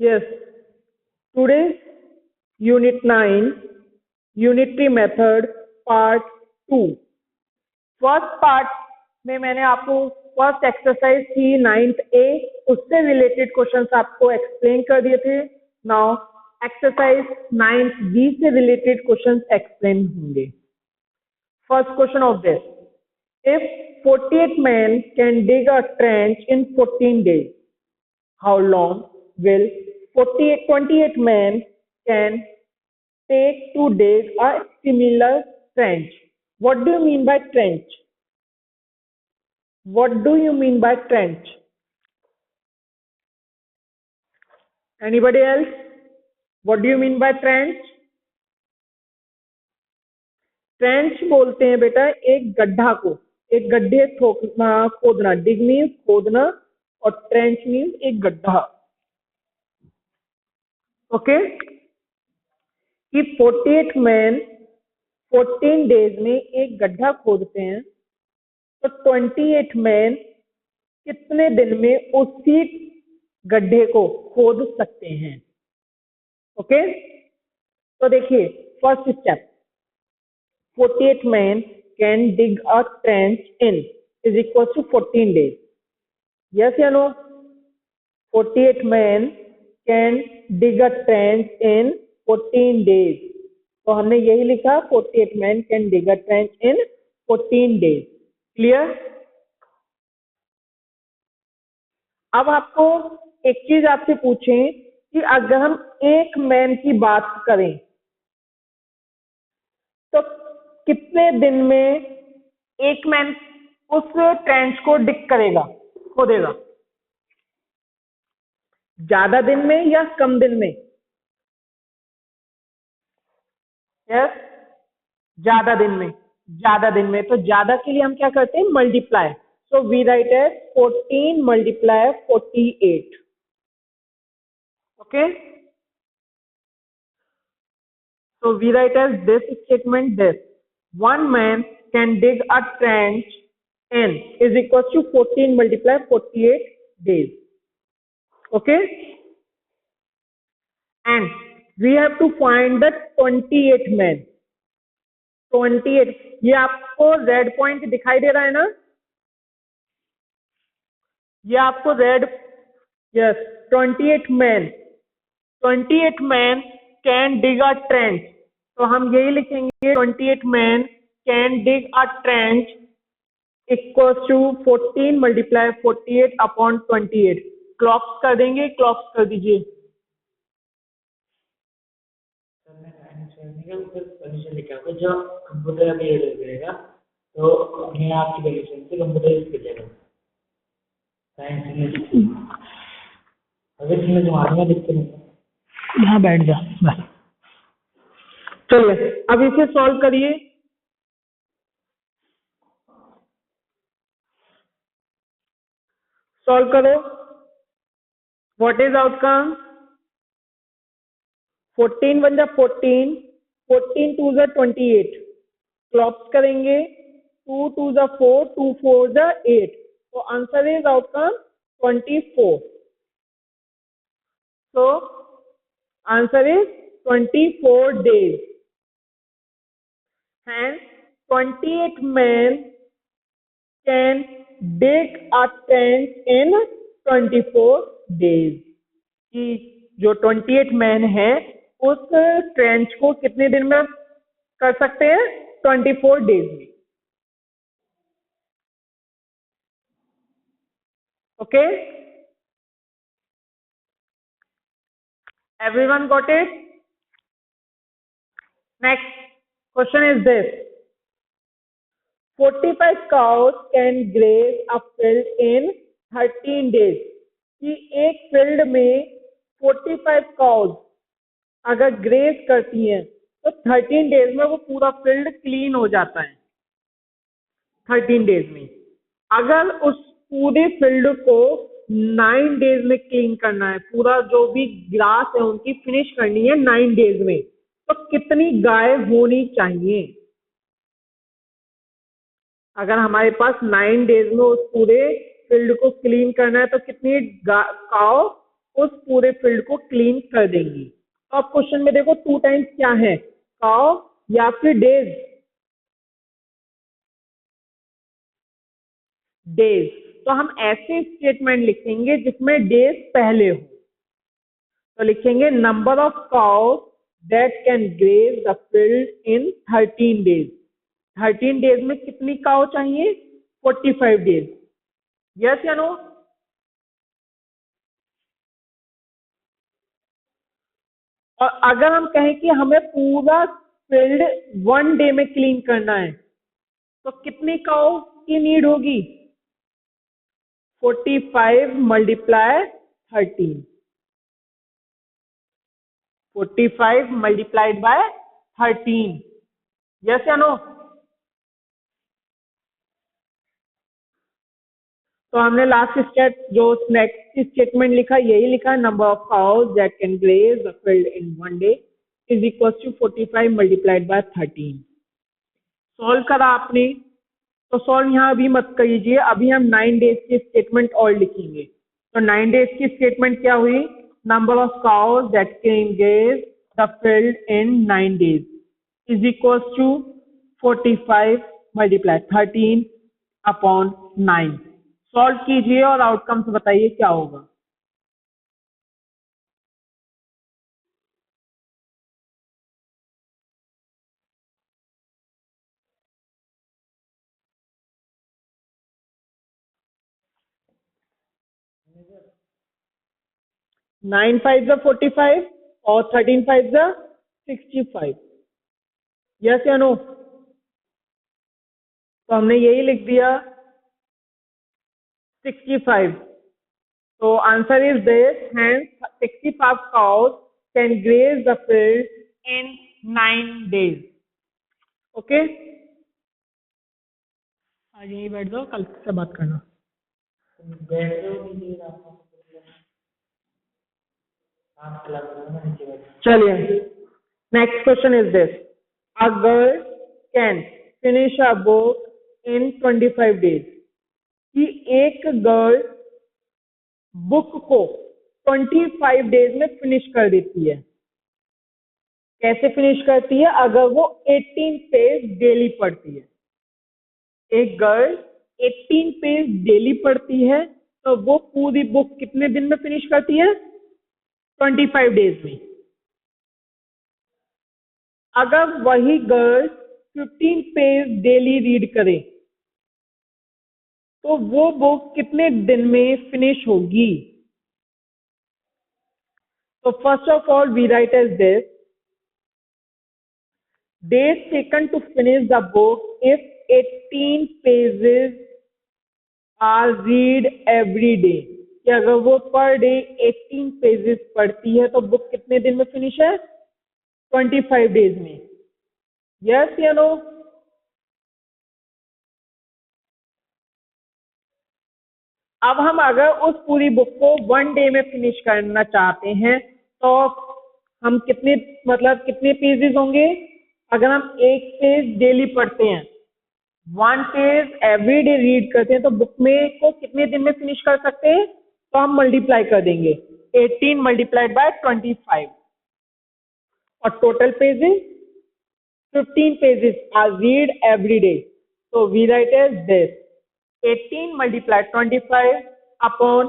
Yes, today Unit 9, Unitary Method, Part 2. First part में मैंने आपको फर्स्ट एक्सरसाइज थी 9th A, उससे रिलेटेड क्वेश्चंस आपको एक्सप्लेन कर दिए थे. नाउ एक्सरसाइज 9th B से रिलेटेड क्वेश्चंस एक्सप्लेन होंगे. First question of this, if 48 men can dig a trench in 14 days, how long will 28 men can take to dig a similar trench? What do you mean by trench? What do you mean by trench? Anybody else? What do you mean by trench? Trench बोलते हैं बेटा एक गड्ढा को, एक गड्ढे खोदना. डिग means खोदना और ट्रेंच मीन्स एक गड्ढा. ओके. कि 48 मैन 14 डेज में एक गड्ढा खोदते हैं, तो 28 मैन कितने दिन में उसी गड्ढे को खोद सकते हैं? ओके. तो देखिए first step, 48 men can dig a trench in is equals to 14 days. Yes या no? 48 men can dig a trench in 14 days. तो हमने यही लिखा 48 men can dig a trench in 14 days. Clear? अब आपको एक चीज आपसे पूछें कि अगर हम एक मैन की बात करें तो कितने दिन में एक मैन उस ट्रेंच को डिग करेगा, खोदेगा? ज्यादा दिन में या कम दिन में? यस, ज्यादा दिन में. ज्यादा दिन में. तो ज्यादा के लिए हम क्या करते हैं? Multiply. So we write as 14 multiply 48. Okay. So we write as this statement this. One man can dig a trench in is equals to 14 multiply 48 days. Okay. And we have to find the 28 men. 28. ये आपको red point दिखाई दे रहा है ना? ये आपको red, yes, 28 men. 28 men can dig a trench. तो हम यही लिखेंगे 28 men can dig a trench equals to 14 multiply 48 upon 28. Clocks कर देंगे, क्लॉक्स कर दीजिए. जो कंप्यूटर अभी करेगा तो अपने आप की वैल्यूशन से कंप्यूटर यूज कर जाएगा. अगर तुम्हें तुम्हारे में दिक्कत नहीं, यहाँ बैठ जा. चलिए अब इसे सॉल्व करिए. सॉल्व करो. What is outcome? 14 1 जा 14, 14 2 जा 28. क्लॉप्स करेंगे 2 2 जा 4, 2 4 जा 8. तो answer is outcome 24. So answer is 24 days. And 28 men can dig a trench in 24 days. कि जो 28 मैन है उस ट्रेंच को कितने दिन में कर सकते हैं? 24 डेज में. Okay. Everyone got it? Next question is this. 45 cows can graze a field in 13 days. कि एक फील्ड में 45 काउज अगर ग्रेज करती हैं तो 13 डेज में वो पूरा फील्ड क्लीन हो जाता है. 13 डेज में. अगर उस पूरे फील्ड को 9 डेज में क्लीन करना है, पूरा जो भी ग्रास है उनकी फिनिश करनी है 9 डेज में, तो कितनी गाय होनी चाहिए? अगर हमारे पास 9 डेज में उस पूरे फील्ड को क्लीन करना है तो कितनी काव उस पूरे फील्ड को क्लीन कर देंगी। तो अब क्वेश्चन में देखो 2 टाइम्स क्या है, काउ या फिर डेज, डेज। तो हम ऐसे स्टेटमेंट लिखेंगे जिसमें डेज पहले हो। तो लिखेंगे number of cows that can graze the field in 13 days. 13 days में कितनी काउ चाहिए, 45 डेज। यस या नो? और अगर हम कहें कि हमें पूरा फील्ड 1 डे में क्लीन करना है तो कितनी काउ की नीड होगी, 45 मल्टीप्लाई 13, 45 मल्टीप्लाइड बाय 13। यस या नो? तो हमने लास्ट स्टेप जो नेक्स्ट स्टेटमेंट लिखा यही लिखा, number of cows that can graze the field in 1 day is equal to 45 multiplied by 13। Solve करा आपने, तो सॉल्व यहाँ अभी मत कीजिए, अभी हम 9 डेज की स्टेटमेंट और लिखेंगे। तो 9 डेज की स्टेटमेंट क्या हुई, number of cows that can graze the field in 9 days is equal to 45 multiply 13 upon 9। Solve कीजिए और आउटकम्स बताइए क्या होगा। नाइन 5 45 और 13 5 65। यस या नो? तो हमने यही लिख दिया 65। So answer is this, hence 65 cows can graze the field in 9 days. Okay? आज यहीं बैठ जाओ, कल से बात करना। बैठ जाओ नीचे, आप चला करो नीचे बैठ। चलिए, next question is this. A girl can finish a book in 25 days. कि एक गर्ल बुक को 25 डेज में फिनिश कर देती है। कैसे फिनिश करती है, अगर वो 18 पेज डेली पढ़ती है। एक गर्ल 18 पेज डेली पढ़ती है तो वो पूरी बुक कितने दिन में फिनिश करती है, 25 डेज में। अगर वही गर्ल 15 पेज डेली रीड करे तो वो बुक कितने दिन में फिनिश होगी। तो first of all we write as this, days taken to finish the book if 18 pages are read every day। कि अगर वो पर डे 18 पेजेस पढ़ती है तो बुक कितने दिन में फिनिश है, 25 डेज में। यस या नो? अब हम अगर उस पूरी बुक को 1 डे में फिनिश करना चाहते हैं तो हम कितने मतलब कितने पेजेस होंगे, अगर हम एक पेज डेली पढ़ते हैं, 1 पेज एवरी डे रीड करते हैं तो बुक में को कितने दिन में फिनिश कर सकते हैं। तो हम मल्टीप्लाई कर देंगे 18 मल्टीप्लाइड बाय 25 और total pages 15 pages are read every day. तो we write as this 18 multiplied 25 upon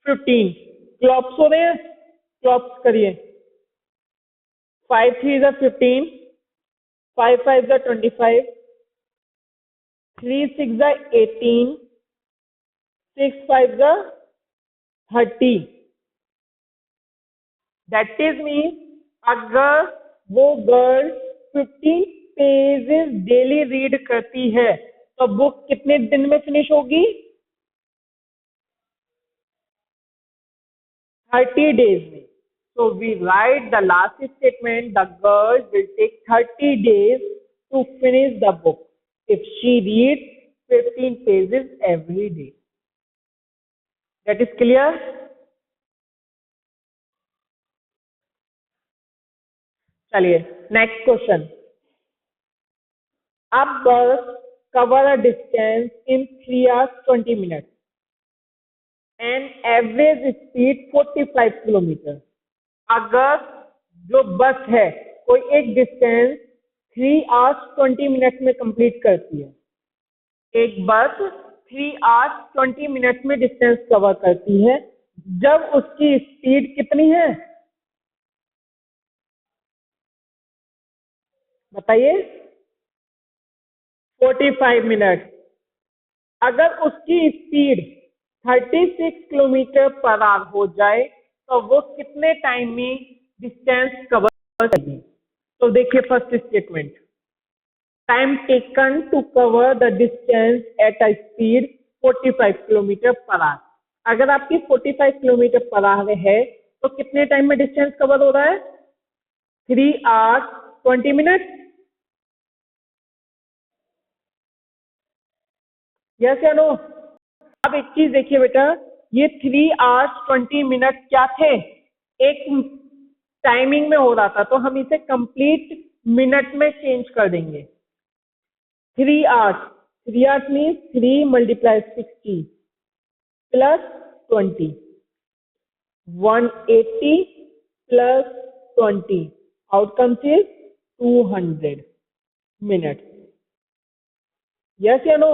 15। Claps हो रहे हैं, क्लॉप्स करिए। 5 3 15, 5 5 25, 3 6 18, 6 5 30। दैट इज मीन अगर वो गर्ल 15 पेजेस डेली रीड करती है तो बुक कितने दिन में फिनिश होगी, 30 डेज में। So we write the last statement, the girl will take 30 days to finish the book if she reads 15 pages every day. That is clear? चलिए next question. अब बस cover a distance in 3 hours 20 minutes. And average speed 45 kilometre. अगर जो बस है कोई एक distance 3 hours 20 minute में कंप्लीट करती है, एक बस 3 आवर्स 20 मिनट में डिस्टेंस कवर करती है, जब उसकी स्पीड कितनी है बताइए? 45 मिनट। अगर उसकी स्पीड 36 किलोमीटर पर आवर हो जाए तो वो कितने टाइम में डिस्टेंस कवर करेगी? तो देखिए first statement, time taken to cover the distance at a speed 45 kilometre per hour. अगर आपकी 45 किलोमीटर पर आवर है तो कितने टाइम में डिस्टेंस कवर हो रहा है? 3 आवर्स 20 मिनट। यस या नो? अब एक चीज देखिए बेटा, ये 3 आवर्स 20 मिनट क्या थे? एक टाइमिंग में हो रहा था, तो हम इसे कंप्लीट मिनट में चेंज कर देंगे। 3 hours, 3 hours means 3 multiply 60 plus 20, 180 plus 20, outcomes is 200 minute. Yes या no?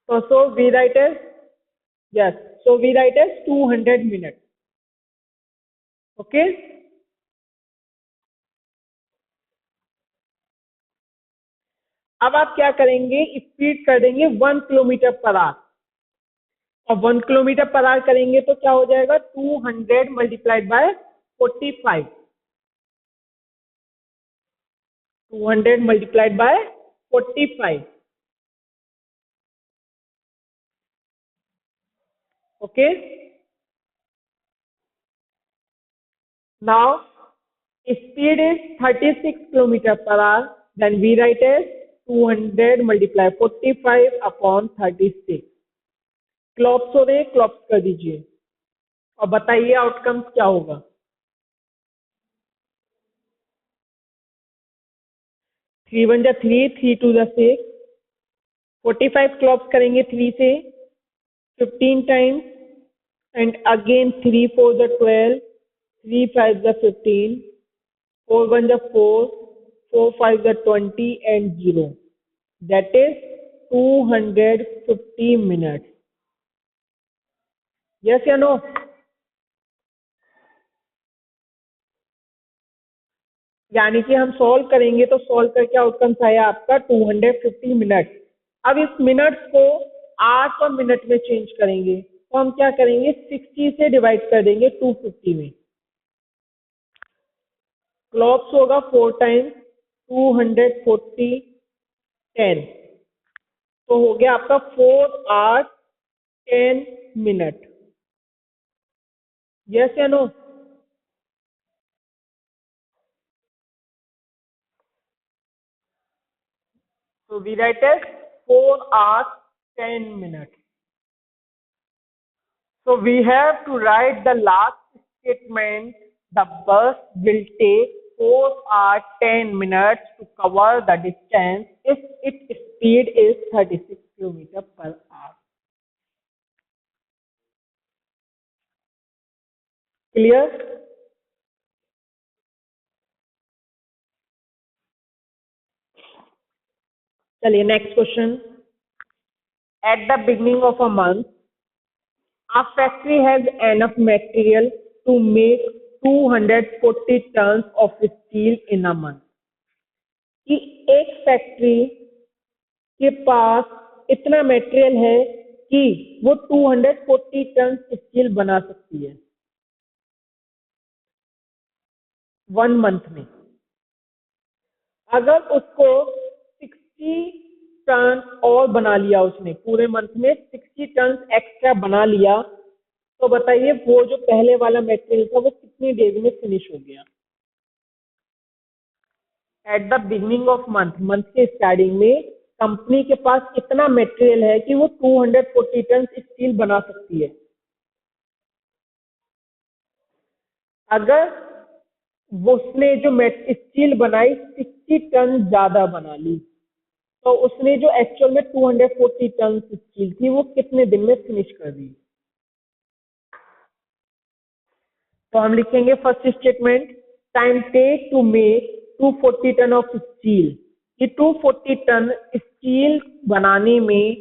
So we write as, yes, so we write as 200 minutes. Okay? अब आप क्या करेंगे? स्पीड कर देंगे 1 किलोमीटर पर आवर, और 1 किलोमीटर पर आवर करेंगे तो क्या हो जाएगा? 200 multiplied by 45, 200 multiplied by 45। Okay? Now speed is 36 kilometer per hour, then we write as 200 multiply 45 upon 36। क्लॉप्स हो रहे हैं, क्लॉप्स कर दीजिए और बताइए आउटकम्स क्या होगा? 3 1 जा 3, 3 2 जा 6, 45 क्लॉप्स करेंगे 3 से 15 टाइम्स, एंड अगेन 3 4 जा 12, 3 5 जा 15, 4 1 जा 4, 4 5 जा 20 and 0, that is 250 minutes। yes या no? यानी कि हम सॉल्व करेंगे तो सॉल्व करके आउटकम्स आया आपका 250 मिनट। अब इस मिनट्स को आवर्स और मिनट में चेंज करेंगे, तो हम क्या करेंगे? 60 से डिवाइड कर देंगे 250 में। क्लॉक्स होगा 4 टाइम्स 240 10, तो हो गया आपका 4 आवर्स 10 मिनट। यस या no? So we write as 4 hours 10 minutes. So we have to write the last statement. The bus will take 4 hours 10 minutes to cover the distance if its speed is 36 kilometers per hour. Clear? चलिए next question. At the beginning of a month, a factory has enough material to make 240 tons of steel in a month. कि एक factory के पास इतना material है कि वो 240 ton steel बना सकती है 1 मंथ में। अगर उसको 60 टन और बना लिया, उसने पूरे मंथ में 60 टन एक्स्ट्रा बना लिया, तो बताइए वो जो पहले वाला मटेरियल था वो कितनी डेज में फिनिश हो गया? At the beginning of month, month के स्टार्टिंग में कंपनी के पास इतना मटेरियल है कि वो 240 टन स्टील बना सकती है। अगर उसने जो स्टील बनाई 60 टन ज्यादा बना ली, तो उसने जो एक्चुअल में 240 टन स्टील थी वो कितने दिन में फिनिश कर दी। तो हम लिखेंगे first statement, time take to make 240 ton of steel. ये 240 टन स्टील बनाने में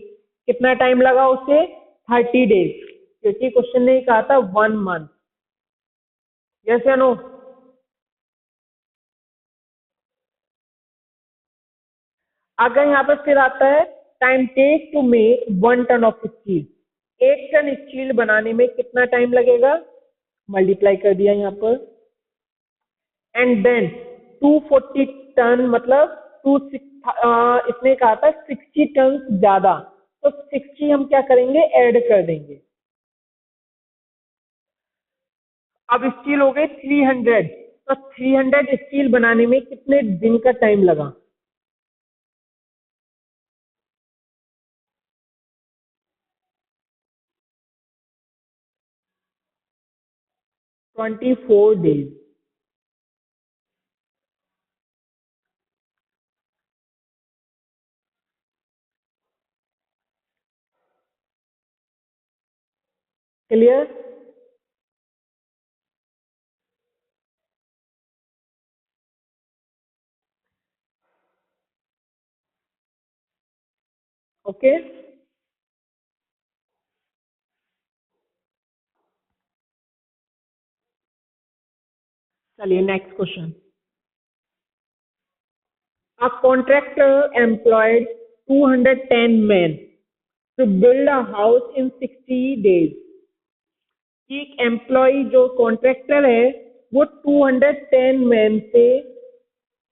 कितना टाइम लगा उसे, 30 डेज, क्योंकि क्वेश्चन ने कहा था 1 मंथ। यस या नो। अगर यहाँ पर फिर आता है time take to make 1 ton of steel, 1 ton steel बनाने में कितना टाइम लगेगा, मल्टीप्लाई कर दिया यहाँ पर। एंड देन 240 टन मतलब इसने कहा था 60 टन ज्यादा, तो 60 हम क्या करेंगे, ऐड कर देंगे। अब स्टील हो गई 300, तो 300 स्टील बनाने में कितने दिन का टाइम लगा, 24 डेज। क्लियर। ओके, चलिए next question. A contractor employed 210 men to build a house in 60 days. एक एम्प्लॉय जो कॉन्ट्रैक्टर है वो 210 मैन से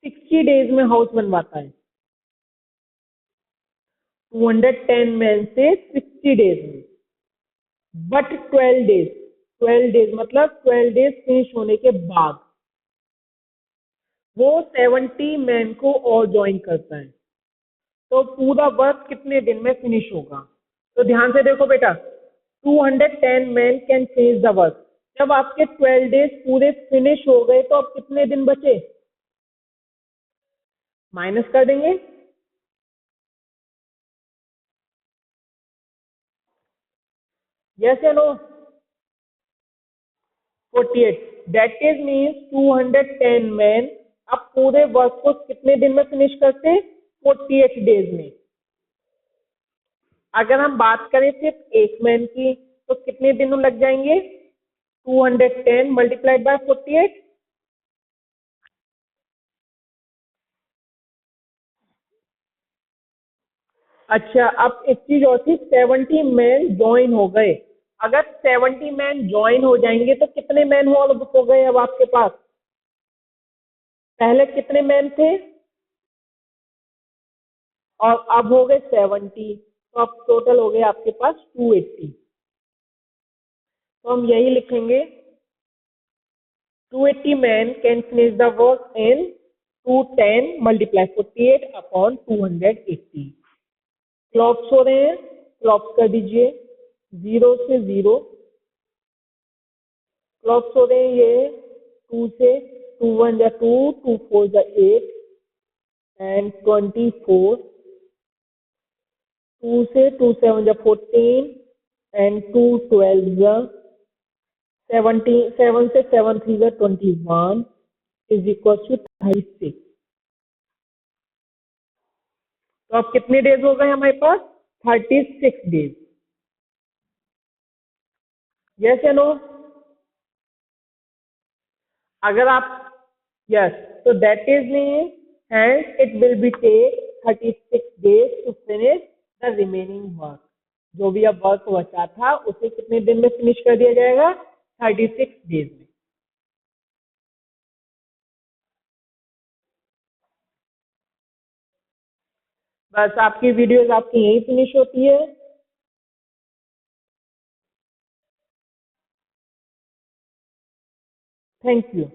60 डेज में हाउस बनवाता है। 210 मैन से 60 डेज में, बट 12 डेज मतलब 12 डेज फिनिश होने के बाद वो 70 मैन को और ज्वाइन करता है। तो पूरा वर्क कितने दिन में फिनिश होगा। तो ध्यान से देखो बेटा, 210 man can finish the work. जब आपके 12 डेज पूरे फिनिश हो गए तो अब कितने दिन बचे, माइनस कर देंगे। यस या no. 48, that is means 210 man अब पूरे वर्क को कितने दिन में फिनिश करते, 48 डेज में। अगर हम बात करें सिर्फ एक मैन की तो कितने दिन लग जाएंगे, 210 मल्टीप्लाइड बाय 48। अच्छा, अब एक चीज और थी, 70 मैन ज्वाइन हो गए। अगर 70 मैन ज्वाइन हो जाएंगे तो कितने मैन हो गए अब आपके पास, पहले कितने मैन थे और अब हो गए 70, तो अब टोटल हो गए आपके पास 280। तो हम यही लिखेंगे, 280 man can finish the work in 210 multiply 48 upon 280। क्लॉप्स हो रहे हैं, क्लॉप्स कर दीजिए, 0 से 0। क्लॉप्स हो रहे हैं ये 2 से, 2 1 जा 2, 2 4 जा 8 एंड 24। 2 से 2 7 जा 14 एंड 2 12 जा 17, 7 से 7 3 जा 21 इज इक्वल टू 36। तो अब कितने डेज हो गए हमारे पास, 36 डेज। यस या नो। अगर आप यस, तो that is mean and it will be take 36 days to finish the remaining work. जो भी अब वर्क बचा था उसे कितने दिन में फिनिश कर दिया जाएगा, 36 डेज में। बस आपकी वीडियोस आपकी यही फिनिश होती है। Thank you.